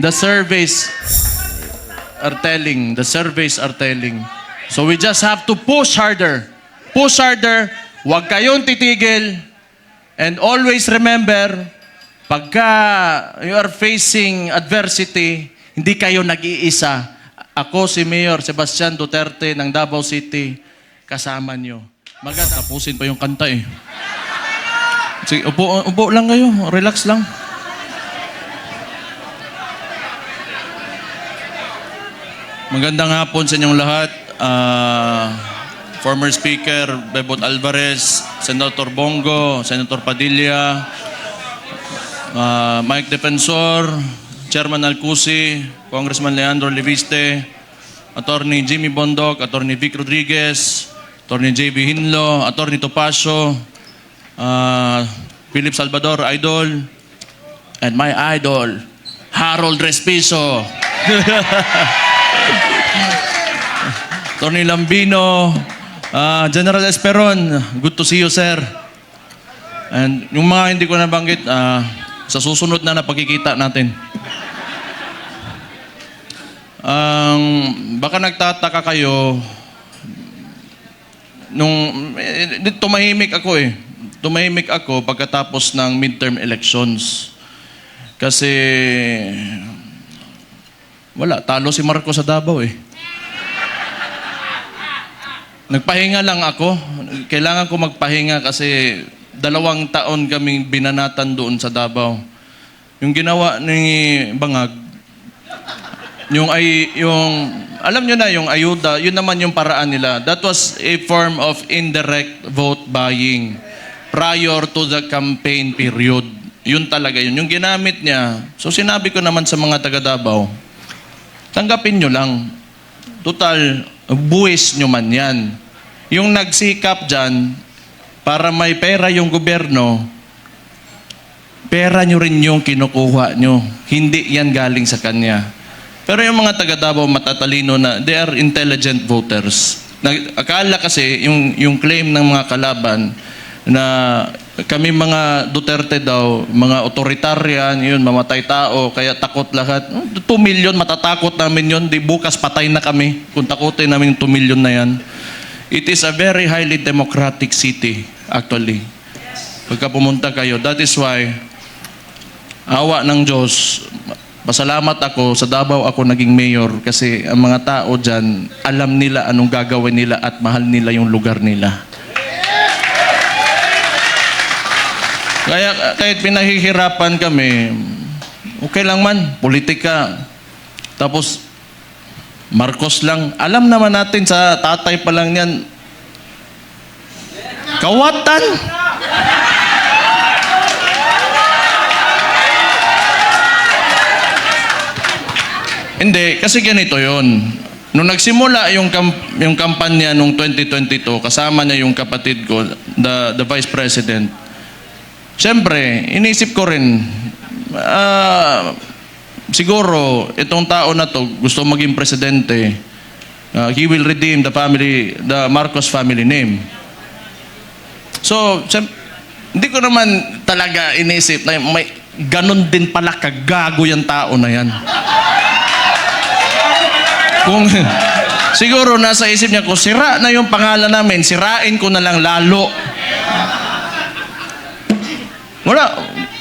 The surveys are telling. The surveys are telling. So we just have to push harder. Push harder. Huwag kayong titigil. And always remember, pagka you are facing adversity, hindi kayo nag-iisa. Ako si Mayor Sebastian Duterte ng Davao City, kasama nyo. Tapusin pa yung kanta eh. Sige, upo lang kayo. Relax lang. Magandang hapon sa inyong lahat. Former Speaker Bebot Alvarez, Senator Bongo, Senator Padilla, Mike Defensor, Chairman Alcusi, Congressman Leandro Leviste, Attorney Jimmy Bondoc, Attorney Vic Rodriguez, Attorney JB Hinlo, Attorney Topacio, Philip Salvador, Idol, and my idol, Harold Respiso. Attorney Lambino, General Esperon, good to see you, sir. And yung mga hindi ko nabanggit, sa susunod na pagkikita natin. Baka nagtataka kayo, tumahimik ako eh. Tumahimik ako pagkatapos ng midterm elections. Kasi, wala, talo si Marcos sa Davao eh. Nagpahinga lang ako. Kailangan ko magpahinga kasi 2 taon kaming binanatan doon sa Davao. Yung ginawa ni Bangag, alam nyo na, yung ayuda, yun naman yung paraan nila. That was a form of indirect vote buying prior to the campaign period. Yun talaga yun. Yung ginamit niya, so sinabi ko naman sa mga taga Davao, tanggapin nyo lang. Total, buwis nyo man yan. Yung nagsikap dyan, para may pera yung gobyerno, pera nyo rin yung kinukuha nyo. Hindi yan galing sa kanya. Pero yung mga taga Davao matatalino na, they are intelligent voters. Akala kasi, yung claim ng mga kalaban, na kami mga Duterte daw, mga authoritarian, yun, mamatay tao, kaya takot lahat. 2 million, matatakot namin yun. Di bukas patay na kami kung takutin namin yung 2 million na yan. It is a very highly democratic city, actually. Pagka pumunta kayo, that is why, awa ng Diyos, pasalamat ako, sa Davao ako naging mayor kasi ang mga tao dyan, alam nila anong gagawin nila at mahal nila yung lugar nila. Kaya kahit pinahihirapan kami, okay lang man, politika. Tapos, Marcos lang. Alam naman natin sa tatay pa lang yan, kawatan. Hindi, kasi ganito yon. Nung nagsimula yung kampanya nung 2022, kasama niya yung kapatid ko, the Vice President, siyempre, inisip ko rin, siguro, itong tao na to gusto maging presidente, he will redeem the Marcos family name. So, hindi ko naman talaga inisip na may ganun din pala kagago yung tao na yan. Kung siguro nasa isip niya, kung sira na yung pangalan namin, sirain ko na lang lalo.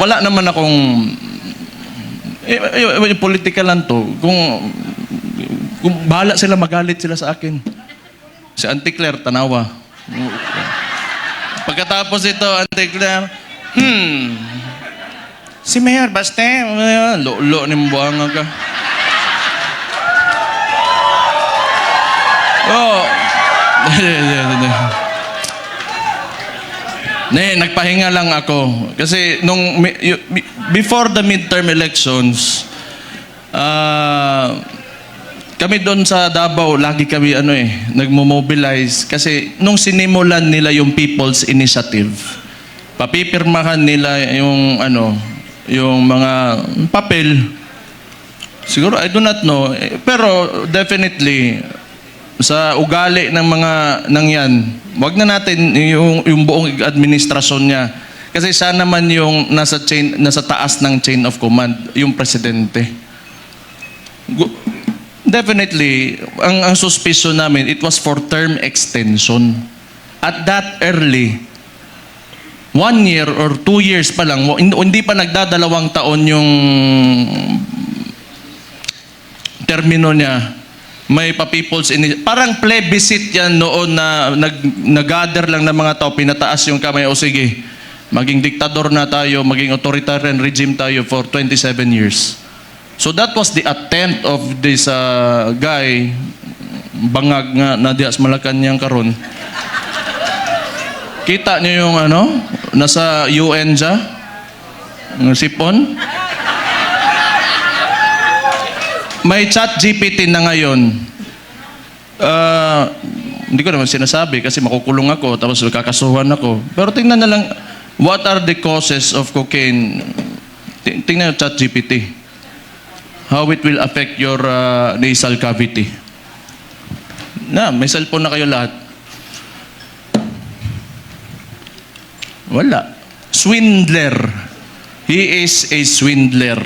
Wala naman akong political lang to. Kung bahala sila, magalit sila sa akin. Si Auntie Claire, tanawa. Pagkatapos ito, Auntie Claire, si Mayor Baste, lo ni mbuanga ka. Oh. Nagpahinga lang ako. Kasi before the midterm elections, kami doon sa Davao, lagi kami nagmo-mobilize. Kasi nung sinimulan nila yung People's Initiative, papipirmahan nila yung mga papel. Siguro, I do not know. Pero definitely, sa ugali ng mga yan, wag na natin yung buong administrasyon niya. Kasi siya naman yung nasa taas ng chain of command, yung presidente. Definitely, ang suspicion namin, it was for term extension. At that early, 1 year or 2 years pa lang, hindi pa nagdadalawang taon yung termino niya, may pa-people's parang plebiscite yan noon na nag-gather lang ng mga tao, pinataas yung kamay, o sige, maging diktador na tayo, maging authoritarian regime tayo for 27 years. So that was the attempt of this guy, bangag nga na dias Malacanang karon. Kita niyo yung nasa UN siya, ng sipon. May chat GPT na ngayon. Hindi ko naman sinasabi kasi makukulong ako, tapos kakasuhan ako. Pero tingnan na lang, what are the causes of cocaine? Tingnan yung chat GPT. How it will affect your nasal cavity. May cellphone na kayo lahat. Wala. Swindler. He is a swindler.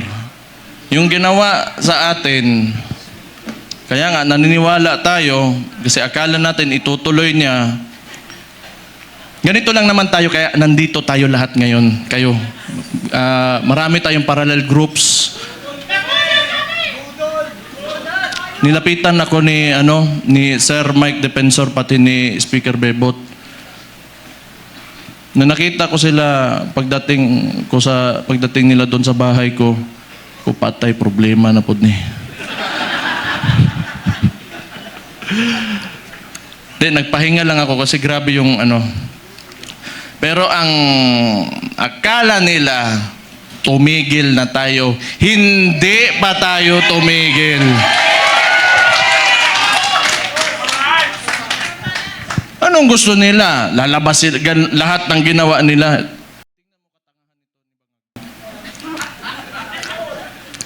Yung ginawa sa atin, kaya nga naniniwala tayo, kasi akala natin itutuloy niya. Ganito lang naman tayo, kaya nandito tayo lahat ngayon. Kayo. Marami tayong parallel groups. Nilapitan ako ni Sir Mike Defensor, pati ni Speaker Bebot. Na nakita ko sila pagdating nila doon sa bahay ko, patay problema na pod ni. Nagpahinga lang ako kasi grabe yung Pero ang akala nila, tumigil na tayo. Hindi pa tayo tumigil. Anong gusto nila? Lalabas lahat ng ginawa nila.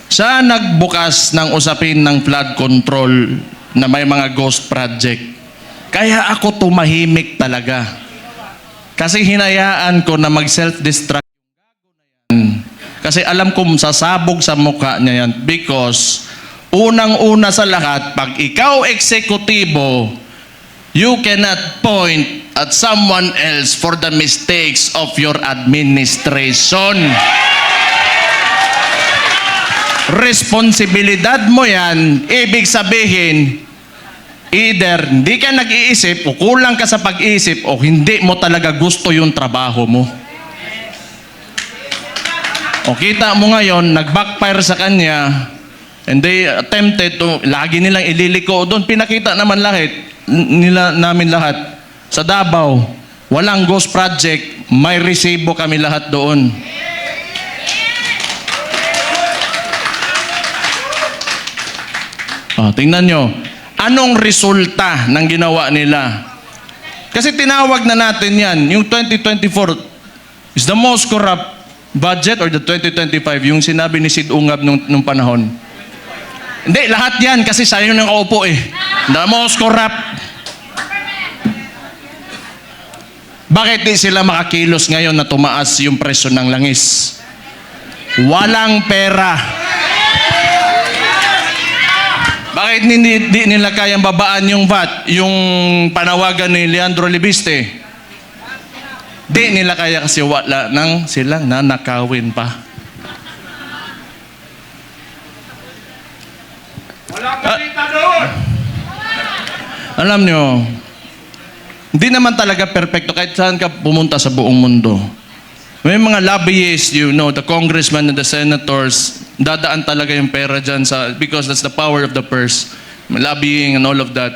Siya nagbukas ng usapin ng flood control na may mga ghost project. Kaya ako tumahimik talaga. Kasi hinayaan ko na mag-self-destruct. Kasi alam kong sasabog sa mukha niya yan. Because unang-una sa lahat, pag ikaw eksekutibo, you cannot point at someone else for the mistakes of your administration. Responsibilidad mo yan, ibig sabihin, either hindi ka nag-iisip o kulang ka sa pag-iisip o hindi mo talaga gusto yung trabaho mo. O kita mo ngayon, nag-backfire sa kanya, and they attempted to, lagi nilang ililiko doon. Pinakita naman namin lahat sa Davao, walang ghost project, may resibo kami lahat doon. Tingnan nyo, anong resulta ng ginawa nila? Kasi tinawag na natin yan, yung 2024 is the most corrupt budget, or the 2025, yung sinabi ni Sid Ungab nung panahon. Hindi, lahat yan kasi sa'yo nang kaupo the most corrupt. Bakit di sila makakilos ngayon na tumaas yung presyo ng langis? Walang pera. Bakit di nila kayang babaan yung VAT, yung panawagan ni Leandro Libiste? Di nila kaya kasi wala nang silang nanakawin pa. Walang balita doon! Alam nyo, hindi naman talaga perfecto kahit saan ka pumunta sa buong mundo. May mga lobbyists, the congressmen and the senators, dadaan talaga yung pera dyan because that's the power of the purse. Lobbying and all of that.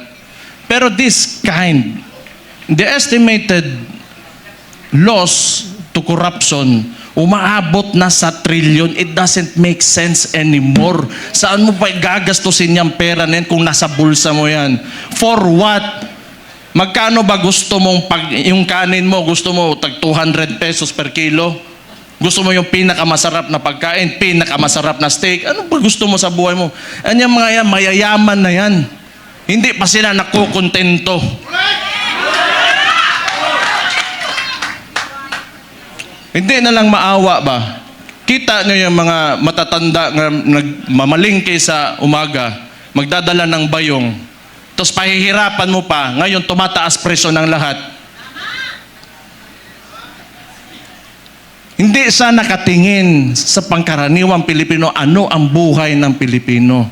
Pero the estimated loss to corruption, umaabot na sa trillion. It doesn't make sense anymore. Saan mo pa gagastusin yung pera na yan kung nasa bulsa mo yan? For what? Magkano ba gusto mong yung kanin mo, gusto mo tag 200 pesos per kilo? Gusto mo yung pinakamasarap na pagkain, pinakamasarap na steak? Ano ba gusto mo sa buhay mo? Yan mga yan, mayayaman na yan. Hindi pa sila nakukontento. Hindi na lang maawa ba? makita nyo yung mga matatanda na nagmamalingke sa umaga, magdadala ng bayong, tapos pahihirapan mo pa, ngayon tumataas presyo ng lahat. Hindi sa nakatingin sa pangkaraniwang Pilipino, ano ang buhay ng Pilipino.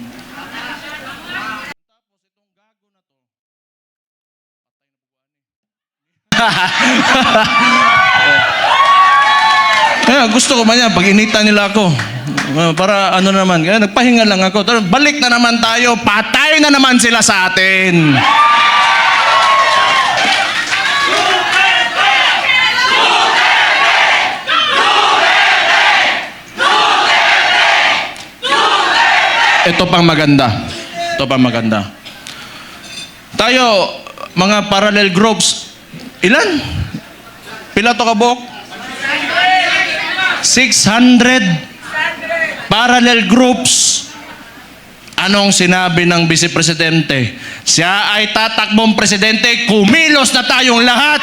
Kaya gusto ko man yan, pag-initan nila ako. Para ano naman, kaya nagpahinga lang ako. Balik na naman tayo, patay na naman sila sa atin. Ito pang maganda. Ito pang maganda. Tayo, mga parallel groups, ilan? Pila to kabok? 600 parallel groups. Anong sinabi ng Vice Presidente? Siya ay tatakbong presidente, kumilos na tayong lahat.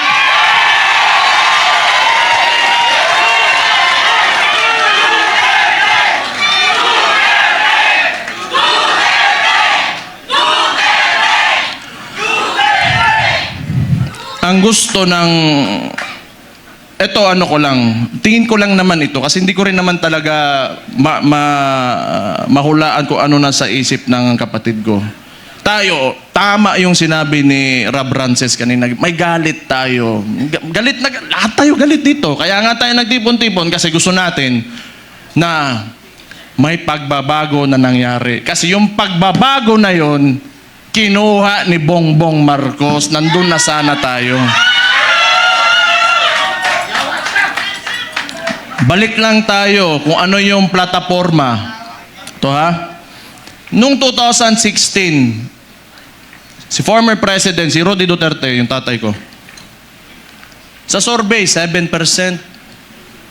Ang gusto ng ano ko lang, tingin ko lang naman ito kasi hindi ko rin naman talaga mahulaan kung ano nasa isip ng kapatid ko. Tayo, tama yung sinabi ni Rob Rances kanina, may galit tayo. Galit na, lahat tayo galit dito. Kaya nga tayo nagtipon-tipon kasi gusto natin na may pagbabago na nangyari. Kasi yung pagbabago na yon, kinuha ni Bongbong Marcos, nandun na sana tayo. Balik lang tayo kung ano yung plataforma. Ito ha. Noong 2016, si former President, si Roddy Duterte, yung tatay ko, sa survey, 7%,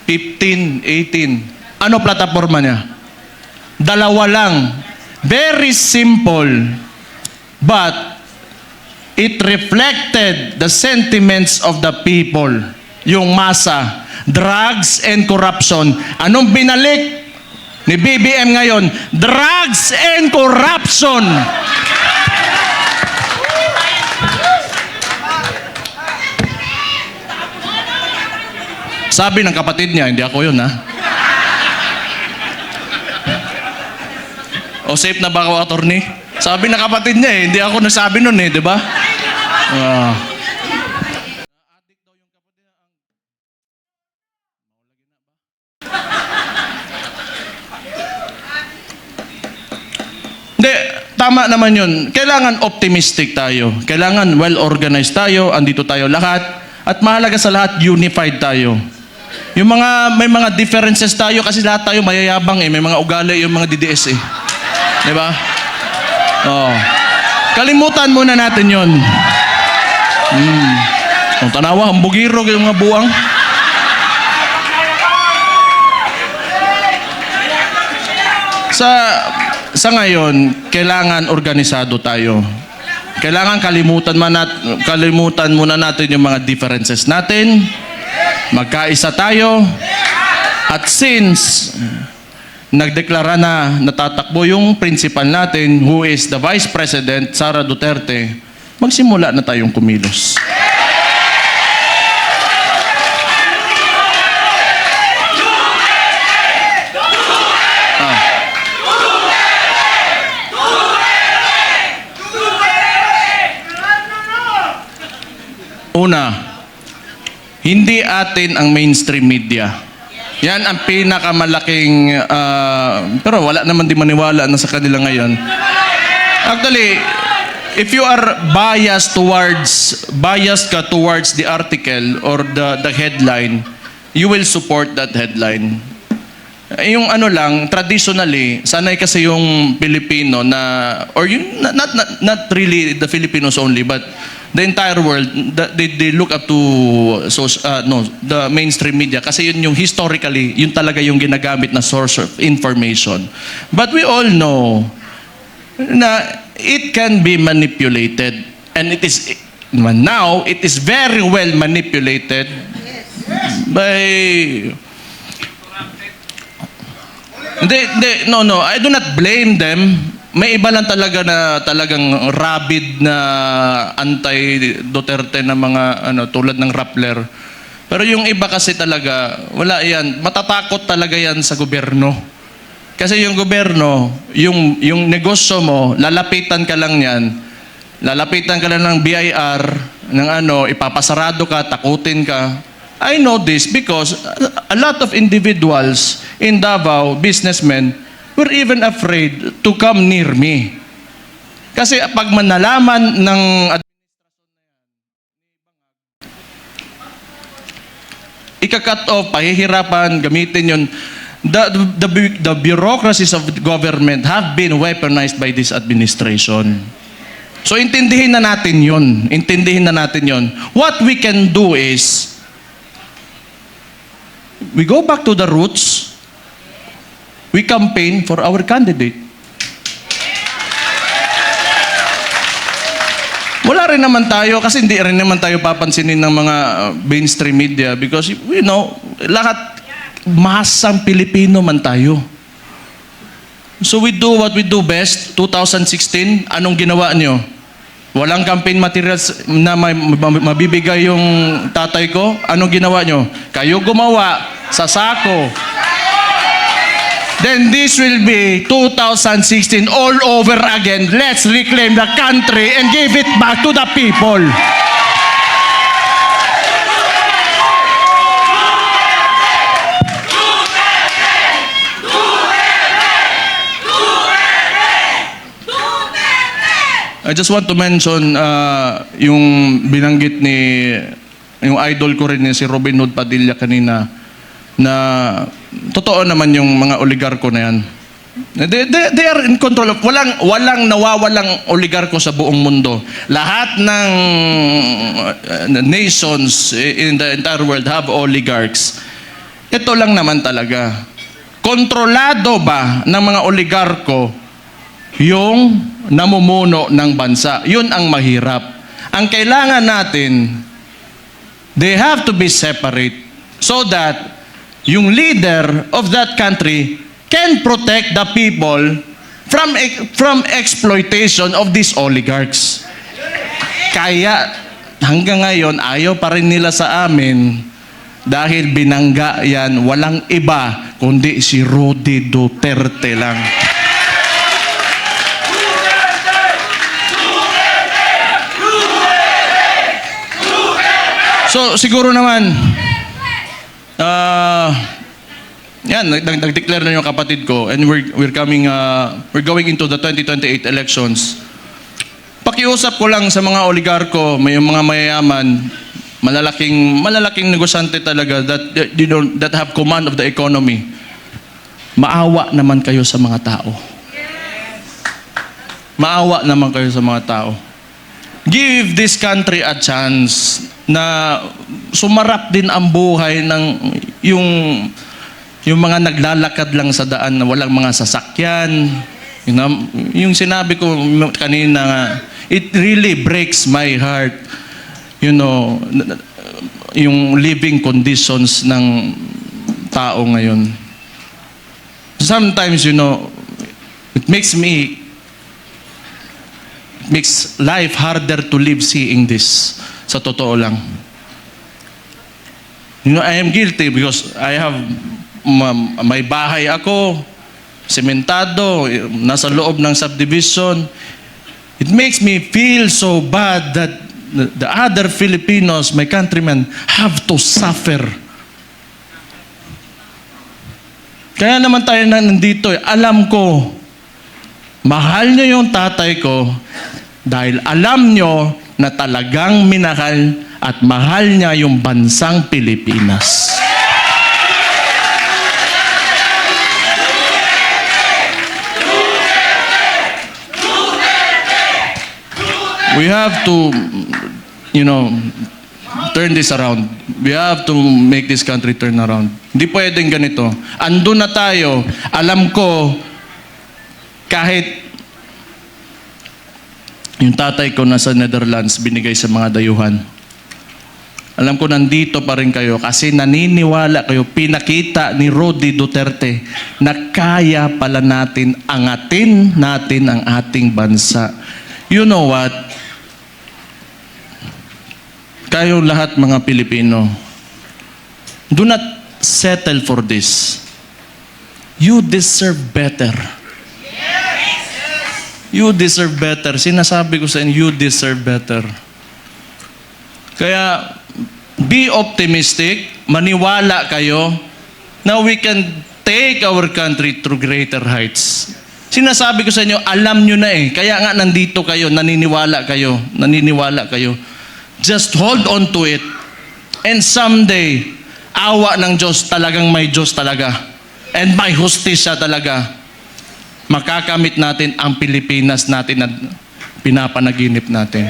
15, 18. Ano plataforma niya? Dalawa lang. Very simple. But it reflected the sentiments of the people. Yung masa. Drugs and corruption. Anong binalik ni BBM ngayon? Drugs and corruption. Sabi ng kapatid niya, hindi ako yun ha. O safe na ba ako, attorney? Sabi ng kapatid niya eh, hindi ako nasabi nun eh, di ba? Hindi, tama naman yun. Kailangan optimistic tayo. Kailangan well-organized tayo, andito tayo lahat. At mahalaga sa lahat, unified tayo. Yung may mga differences tayo kasi lahat tayo mayayabang eh. May mga ugali yung mga DDS eh. Di ba? Oh. Kalimutan muna natin yun. Ang tanawa, ang bugiro, yung mga buwang. Sa ngayon, kailangan organisado tayo. Kailangan kalimutan muna natin yung mga differences natin. Magkaisa tayo. At since nagdeklara na natatakbo yung principal natin, who is the Vice President, Sara Duterte, magsimula na tayong kumilos. Una, hindi atin ang mainstream media. Yan ang pinakamalaking, pero wala naman din maniwala na sa kanila ngayon. Actually, if you are biased ka towards the article or the headline, you will support that headline. Yung ano lang, traditionally, sanay kasi yung Pilipino na, or yung, not really the Filipinos only, but the entire world, they look up to the mainstream media kasi yun yung historically, yun talaga yung ginagamit na source of information. But we all know na it can be manipulated, and it is now it is very well manipulated by No. I do not blame them. May iba lang talaga na talagang rabid na anti-Duterte na mga tulad ng Rappler. Pero yung iba kasi talaga, wala yan. Matatakot talaga yan sa gobyerno. Kasi yung gobyerno, yung negosyo mo, lalapitan ka lang yan. Lalapitan ka lang ng BIR, ng ipapasarado ka, takutin ka. I know this because a lot of individuals in Davao, businessmen, were even afraid to come near me. Kasi pag manalaman ng ika-cut off, pahihirapan, gamitin yun. The bureaucracies of the government have been weaponized by this administration. So intindihin na natin yun. Intindihin na natin yun. What we can do is, we go back to the roots. We campaign for our candidate. Wala rin naman tayo, kasi hindi rin naman tayo papansinin ng mga mainstream media because, lahat, masang Pilipino man tayo. So we do what we do best. 2016, anong ginawa nyo? Walang campaign materials na mabibigay yung tatay ko. Anong ginawa nyo? Kayo gumawa sa sako. Then this will be 2016 all over again. Let's reclaim the country and give it back to the people. I just want to mention yung binanggit yung idol ko rin si Robin Hood Padilla kanina na totoo naman yung mga oligarko na yan. They are in control of, walang nawawalang oligarko sa buong mundo. Lahat ng nations in the entire world have oligarchs. Ito lang naman talaga. Kontrolado ba ng mga oligarko yung namumuno ng bansa? Yun ang mahirap. Ang kailangan natin, they have to be separate so that yung leader of that country can protect the people from exploitation of these oligarchs. Kaya hanggang ngayon ayaw pa rin nila sa amin dahil binangga yan, walang iba kundi si Rudy Duterte lang. So siguro naman nag-declare na yung kapatid ko and we're going into the 2028 elections. Pakiusap ko lang sa mga oligarko, may mga mayayaman, malalaking negosyante talaga that have command of the economy. Maawa naman kayo sa mga tao. Maawa naman kayo sa mga tao. Give this country a chance na sumarap din ang buhay ng yung mga naglalakad lang sa daan na walang mga sasakyan. Yung sinabi ko kanina nga, it really breaks my heart. Yung living conditions ng tao ngayon. Sometimes, it makes life harder to live seeing this. Sa totoo lang. I am guilty because I have may bahay ako, sementado, nasa loob ng subdivision. It makes me feel so bad that the other Filipinos, my countrymen, have to suffer. Kaya naman tayo nandito. Alam ko, mahal niyo yung tatay ko dahil alam niyo na talagang minahal at mahal niya yung bansang Pilipinas. We have to, turn this around. We have to make this country turn around. Hindi pwedeng ganito. Andun na tayo. Alam ko, kahit yung tatay ko nasa Netherlands, binigay sa mga dayuhan. Alam ko nandito pa rin kayo kasi naniniwala kayo, pinakita ni Rodi Duterte na kaya pala natin angatin natin ang ating bansa. You know what? Kayo lahat mga Pilipino, do not settle for this. You deserve better. You deserve better. Sinasabi ko sa inyo, you deserve better. Kaya, be optimistic, maniwala kayo na we can take our country to greater heights. Sinasabi ko sa inyo, alam nyo na eh. Kaya nga nandito kayo, naniniwala kayo. Just hold on to it. And someday, awa ng Diyos, talagang may Diyos talaga. And may hustisya talaga. Makakamit natin ang Pilipinas natin na pinapanaginip natin.